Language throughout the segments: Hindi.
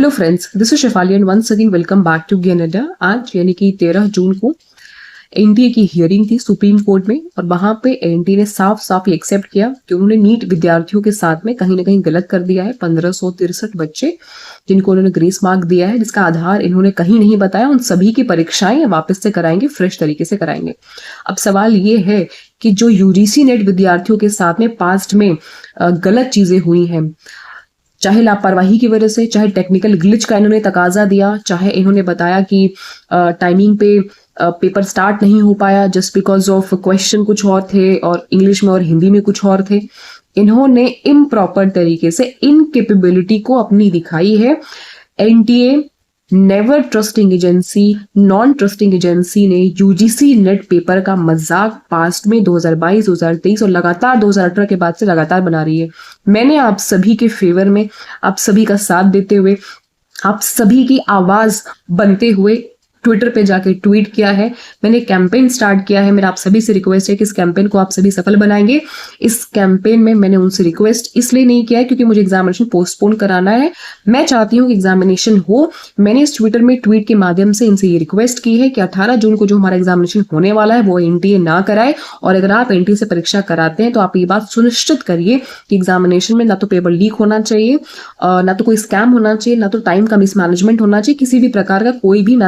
Hello friends, this is Shefali and once again welcome back to गेनेडा। आज यानी कि 13 जून को एनटीए की हियरिंग थी सुप्रीम कोर्ट में और वहां पे एनटीए ने साफ साफ ये एक्सेप्ट किया कि उन्होंने नीट विद्यार्थियों के साथ में कहीं ना कहीं गलत कर दिया है। 1563 बच्चे जिनको उन्होंने ग्रेस मार्क दिया है, जिसका आधार इन्होंने कहीं नहीं बताया, उन सभी की परीक्षाएं वापस से कराएंगे, फ्रेश तरीके से कराएंगे। अब सवाल ये है कि जो यूजीसी नेट विद्यार्थियों के साथ में पास्ट में गलत चीजें हुई हैं, चाहे लापरवाही की वजह से, चाहे टेक्निकल ग्लिच का इन्होंने तकाजा दिया, चाहे इन्होंने बताया कि टाइमिंग पे पेपर स्टार्ट नहीं हो पाया जस्ट बिकॉज ऑफ क्वेश्चन कुछ और थे और इंग्लिश में और हिंदी में कुछ और थे, इन्होंने इम्प्रॉपर तरीके से इनकेपेबिलिटी को अपनी दिखाई है। NTA never trusting agency, non trusting agency ने यूजीसी नेट पेपर का मजाक पास्ट में 2022, 2023 और लगातार 2018 के बाद से लगातार बना रही है। मैंने आप सभी के फेवर में, आप सभी का साथ देते हुए, आप सभी की आवाज बनते हुए ट्विटर पे जाके ट्वीट किया है। मैंने कैंपेन स्टार्ट किया है। मेरा आप सभी से रिक्वेस्ट है कि इस कैंपेन को आप सभी सफल बनाएंगे। इस कैंपेन में मैंने उनसे रिक्वेस्ट इसलिए नहीं किया है क्योंकि मुझे एग्जामिनेशन पोस्टपोन कराना है। मैं चाहती हूँ कि एग्जामिनेशन हो। मैंने इस ट्विटर में ट्वीट के माध्यम से इनसे ये रिक्वेस्ट की है कि 18 जून को जो हमारा एग्जामिनेशन होने वाला है वो एनटीए ना कराए, और अगर आप एनटीए से परीक्षा कराते हैं तो आप ये बात सुनिश्चित करिए कि एग्जामिनेशन में ना तो पेपर लीक होना चाहिए, ना तो कोई स्कैम होना चाहिए, ना तो टाइम का मिसमैनेजमेंट होना चाहिए, किसी भी प्रकार का कोई भी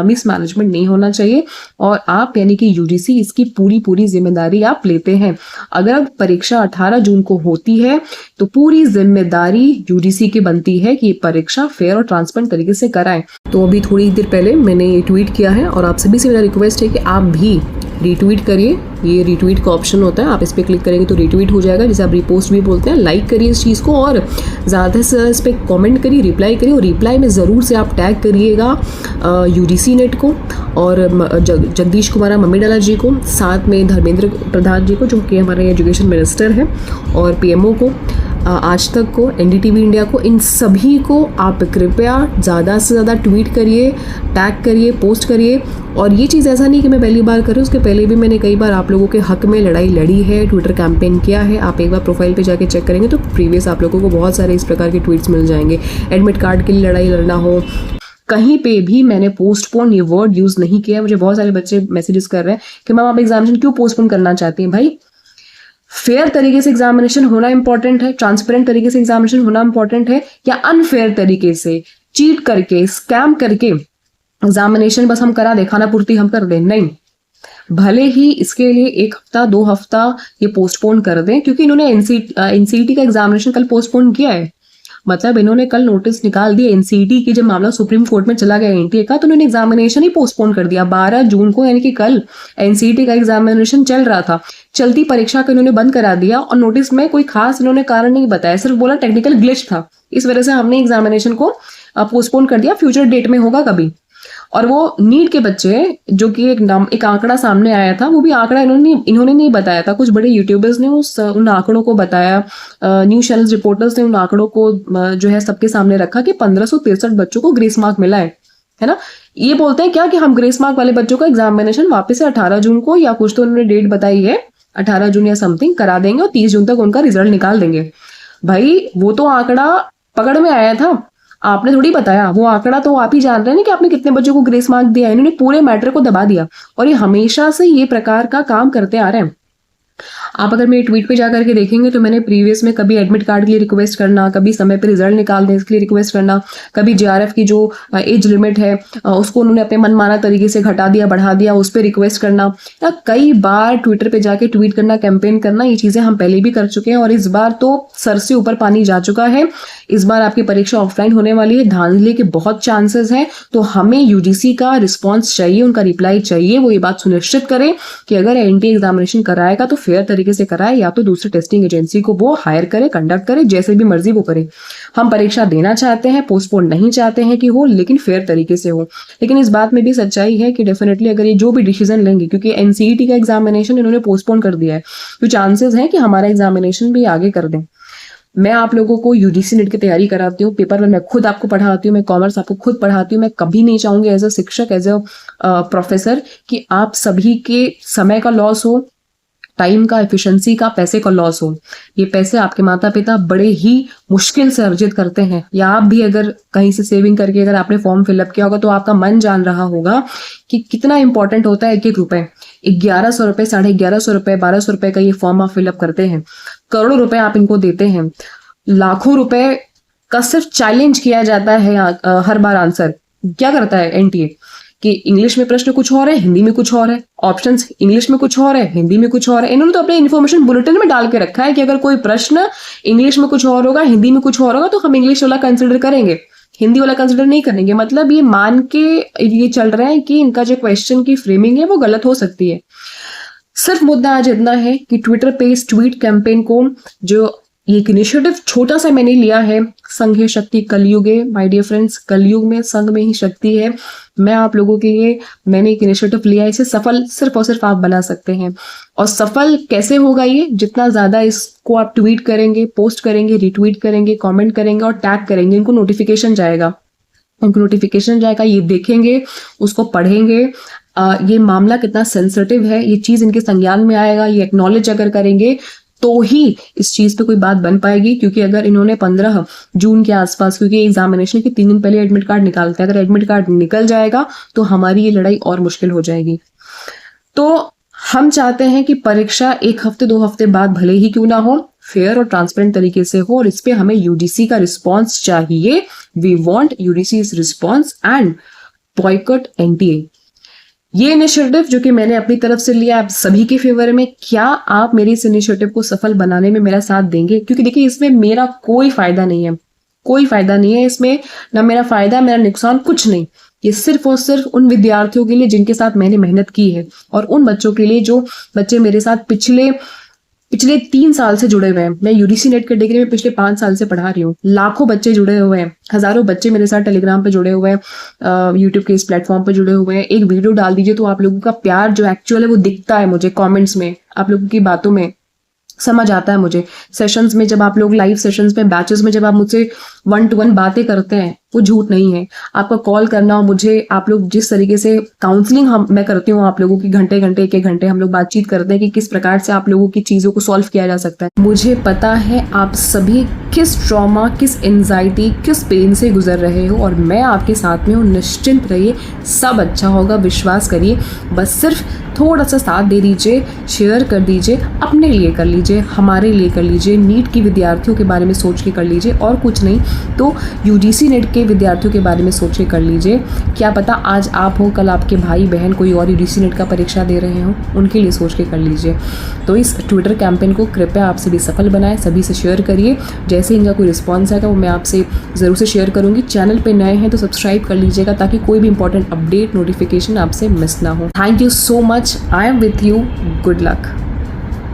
मिसमैनेजमेंट नहीं होना चाहिए। और आप यानी कि यूजीसी इसकी पूरी जिम्मेदारी आप लेते हैं। अगर परीक्षा 18 जून को होती है तो पूरी जिम्मेदारी यूजीसी की बनती है कि परीक्षा फेयर और ट्रांसपेरेंट तरीके से कराएं। तो अभी थोड़ी देर पहले मैंने ये ट्वीट किया है और आप सभी से मेरा रिक्वेस्ट है कि आप भी रीट्वीट करिए। ये रीट्वीट का ऑप्शन होता है, आप इस पर क्लिक करेंगे तो रीट्वीट हो जाएगा, जिसे आप रिपोस्ट भी बोलते हैं। लाइक करिए इस चीज़ को और ज़्यादा से ज़्यादा इस पर कॉमेंट करिए, रिप्लाई करिए, और रिप्लाई में ज़रूर से आप टैग करिएगा यूजीसी नेट को और जगदीश कुमार मम्मीडाला जी को, साथ में धर्मेंद्र प्रधान जी को जो कि हमारे एजुकेशन मिनिस्टर हैं, और पीएमओ को, आज तक को, एनडीटीवी इंडिया को, इन सभी को आप कृपया ज़्यादा से ज़्यादा ट्वीट करिए, टैग करिए, पोस्ट करिए। और ये चीज़ ऐसा नहीं कि मैं पहली बार कर रही हूँ, उसके पहले भी मैंने कई बार आप लोगों के हक में लड़ाई लड़ी है, ट्विटर कैंपेन किया है। आप एक बार प्रोफाइल पे जाके चेक करेंगे तो प्रीवियस आप लोगों को बहुत सारे इस प्रकार के ट्वीट्स मिल जाएंगे। एडमिट कार्ड के लिए लड़ाई लड़ना हो, कहीं पे भी मैंने पोस्टपोन ये वर्ड यूज़ नहीं किया। मुझे बहुत सारे बच्चे मैसेजेस कर रहे हैं कि मैम आप एग्जामिनेशन क्यों पोस्टपोन करना चाहती हैं। भाई, फेयर तरीके से एग्जामिनेशन होना इंपॉर्टेंट है, ट्रांसपेरेंट तरीके से एग्जामिनेशन होना इंपॉर्टेंट है, या अनफेयर तरीके से चीट करके, स्कैम करके एग्जामिनेशन बस हम करा दे, खाना पूर्ति हम कर दें? नहीं, भले ही इसके लिए 1 हफ्ता 2 हफ्ता ये पोस्टपोन कर दें, क्योंकि इन्होंने एनसीईटी का एग्जामिनेशन कल पोस्टपोन किया है। मतलब इन्होंने कल नोटिस निकाल दिया एनसीईटी की, जब मामला सुप्रीम कोर्ट में चला गया एनटीए का, तो उन्होंने एग्जामिनेशन ही पोस्टपोन कर दिया 12 जून को, यानी कि कल एनसीईटी का एग्जामिनेशन चल रहा था। चलती परीक्षा को इन्होंने बंद करा दिया और नोटिस में कोई खास इन्होंने कारण नहीं बताया, सिर्फ बोला टेक्निकल ग्लिच था, इस वजह से हमने एग्जामिनेशन को पोस्टपोन कर दिया, फ्यूचर डेट में होगा कभी। और वो नीट के बच्चे, जो कि एक आंकड़ा सामने आया था, वो भी आंकड़ा इन्होंने नहीं बताया था, कुछ बड़े यूट्यूबर्स ने उन आंकड़ों को बताया, न्यूज चैनल रिपोर्टर्स ने उन आंकड़ों को जो है सबके सामने रखा कि 1563 बच्चों को ग्रेस मार्क मिला है ना। ये बोलते हैं क्या कि हम ग्रेस मार्क वाले बच्चों का एग्जामिनेशन वापस से 18 जून को, या कुछ तो उन्होंने डेट बताई है 18 जून या समथिंग, करा देंगे और 30 जून तक उनका रिजल्ट निकाल देंगे। भाई, वो तो आंकड़ा पकड़ में आया था, आपने थोड़ी बताया। वो आंकड़ा तो आप ही जान रहे हैं कि आपने कितने बच्चों को ग्रेस मार्क दिया है। इन्होंने पूरे मैटर को दबा दिया और ये हमेशा से ये प्रकार का काम करते आ रहे हैं। आप अगर मेरे ट्वीट पे जाकर के देखेंगे तो मैंने प्रीवियस में कभी एडमिट कार्ड के लिए रिक्वेस्ट करना, कभी समय पे रिजल्ट निकालने के लिए रिक्वेस्ट करना, कभी जेआरएफ की जो एज लिमिट है उसको उन्होंने अपने मनमाना तरीके से घटा दिया, बढ़ा दिया, उस पर रिक्वेस्ट करना, या कई बार ट्विटर पे जाके ट्वीट करना, कैंपेन करना। ये चीजें हम पहले भी कर चुके हैं और इस बार तो सर से ऊपर पानी जा चुका है। इस बार आपकी परीक्षा ऑफलाइन होने वाली है, धांधली के बहुत चांसेस हैं, तो हमें यूजीसी का रिस्पॉन्स चाहिए, उनका रिप्लाई चाहिए। वो ये बात सुनिश्चित करें कि अगर एनटीए एग्जामिनेशन कराएगा तो फेयर तरीके से कराए, या तो दूसरी टेस्टिंग एजेंसी को वो हायर करे, कंडक्ट करे, जैसे भी मर्जी वो करे। हम परीक्षा देना चाहते हैं, पोस्टपोन नहीं चाहते हैं कि हो, लेकिन फेयर तरीके से हो। लेकिन इस बात में भी सच्चाई है कि डेफिनेटली अगर ये जो भी डिसीजन लेंगे, क्योंकि एनसीईटी का एग्जामिनेशन इन्होंने पोस्टपोन कर दिया है, तो चांसेस है कि हमारा एग्जामिनेशन भी आगे कर दें। मैं आप लोगों को यूजीसी नेट की तैयारी कराती हूँ, पेपर में मैं खुद आपको पढ़ाती हूँ, मैं कॉमर्स आपको खुद पढ़ाती हूँ। मैं कभी नहीं चाहूंगी एज अ शिक्षक, एज अ प्रोफेसर, कि आप सभी के समय का लॉस हो, टाइम का, एफिशिएंसी का, पैसे का लॉस हो। ये पैसे आपके माता पिता बड़े ही मुश्किल से अर्जित करते हैं, या आप भी अगर कहीं से सेविंग करके अगर आपने फॉर्म फिलअप किया होगा तो आपका मन जान रहा होगा कि कितना इंपॉर्टेंट होता है एक एक रुपए। 1100 रुपए, 1150 रुपए, 1200 रुपए का ये फॉर्म आप फिलअप करते हैं, करोड़ों रुपए आप इनको देते हैं, लाखों रुपए का सिर्फ चैलेंज किया जाता है हर बार आंसर। क्या करता है एनटीए कि इंग्लिश में प्रश्न कुछ और है, हिंदी में कुछ और है, ऑप्शंस इंग्लिश में कुछ और है, हिंदी में कुछ और है। इन्होंने तो अपने इन्फॉर्मेशन बुलेटिन में डाल के रखा है कि अगर कोई प्रश्न इंग्लिश में कुछ और होगा, हिंदी में कुछ और होगा, तो हम इंग्लिश वाला कंसिडर करेंगे, हिंदी वाला कंसिडर नहीं करेंगे। मतलब ये मान के ये चल रहा है कि इनका जो क्वेश्चन की फ्रेमिंग है वो गलत हो सकती है। सिर्फ मुद्दा आज इतना है कि ट्विटर पे इस ट्वीट कैंपेन को, जो ये एक इनिशिएटिव छोटा सा मैंने लिया है, संघ है शक्ति कलयुगे, माय डियर फ्रेंड्स, कलयुग में संघ में ही शक्ति है। मैं आप लोगों के लिए मैंने एक इनिशिएटिव लिया है, इसे सफल सिर्फ और सिर्फ आप बना सकते हैं। और सफल कैसे होगा ये? जितना ज्यादा इसको आप ट्वीट करेंगे, पोस्ट करेंगे, रिट्वीट करेंगे, कमेंट करेंगे और टैग करेंगे, इनको नोटिफिकेशन जाएगा, ये देखेंगे, उसको पढ़ेंगे, ये मामला कितना सेंसिटिव है, ये चीज इनके संज्ञान में आएगा, ये एक्नॉलेज अगर करेंगे तो ही इस चीज पे कोई बात बन पाएगी। क्योंकि अगर इन्होंने 15 जून के आसपास, क्योंकि एग्जामिनेशन के 3 दिन पहले एडमिट कार्ड निकालते हैं, अगर एडमिट कार्ड निकल जाएगा तो हमारी ये लड़ाई और मुश्किल हो जाएगी। तो हम चाहते हैं कि परीक्षा 1 हफ्ते 2 हफ्ते बाद भले ही क्यों ना हो, फेयर और ट्रांसपेरेंट तरीके से हो, और इस पे हमें यूजीसी का रिस्पॉन्स चाहिए। We want UGC's response and boycott NTA. ये इनिशिएटिव जो कि मैंने अपनी तरफ से लिया आप सभी के फेवर में, क्या आप मेरे इस इनिशिएटिव को सफल बनाने में मेरा साथ देंगे? क्योंकि देखिए इसमें मेरा कोई फायदा नहीं है, कोई फायदा नहीं है इसमें, ना मेरा फायदा मेरा नुकसान, कुछ नहीं। ये सिर्फ और सिर्फ उन विद्यार्थियों के लिए जिनके साथ मैंने मेहनत की है, और उन बच्चों के लिए जो बच्चे मेरे साथ पिछले 3 साल से जुड़े हुए हैं। मैं यूजीसी नेट कैटेगरी में पिछले 5 साल से पढ़ा रही हूँ। लाखों बच्चे जुड़े हुए हैं, हजारों बच्चे मेरे साथ टेलीग्राम पे जुड़े हुए हैं, यूट्यूब के इस प्लेटफॉर्म पे जुड़े हुए हैं। एक वीडियो डाल दीजिए तो आप लोगों का प्यार जो एक्चुअल है वो दिखता है मुझे कमेंट्स में, आप लोगों की बातों में समझ आता है मुझे। सेशंस में जब आप लोग लाइव सेशंस में, बैचेस में जब आप मुझसे 1 to 1 बातें करते हैं, वो झूठ नहीं है। आपका कॉल करना हो मुझे, आप लोग जिस तरीके से काउंसलिंग मैं करती हूँ आप लोगों की, घंटे घंटे 1-1 घंटे हम लोग बातचीत करते हैं कि किस प्रकार से आप लोगों की चीजों को सॉल्व किया जा सकता है। मुझे पता है आप सभी किस ट्रॉमा, किस एंजाइटी, किस पेन से गुजर रहे हो, और मैं आपके साथ में हूँ। निश्चिंत रहिए, सब अच्छा होगा, विश्वास करिए। बस सिर्फ थोड़ा सा साथ दे दीजिए, शेयर कर दीजिए, अपने लिए कर लीजिए, हमारे लिए कर लीजिए, नीट की विद्यार्थियों के बारे में सोच के कर लीजिए, और कुछ नहीं तो यूजीसी नेट के विद्यार्थियों के बारे में सोच के कर लीजिए। क्या पता आज आप हो, कल आपके भाई बहन कोई और यूजीसी नेट का परीक्षा दे रहे हो, उनके लिए सोच के कर लीजिए। तो इस ट्विटर कैंपेन को कृपया आप सभी सफल बनाएं, सभी से शेयर करिए। जैसे इनका कोई रिस्पॉन्स आएगा वो मैं आपसे ज़रूर से शेयर करूंगी। चैनल पे नए हैं तो सब्सक्राइब कर लीजिएगा ताकि कोई भी इंपॉर्टेंट अपडेट, नोटिफिकेशन आपसे मिस ना हो। Thank you so much, I am with you, good luck.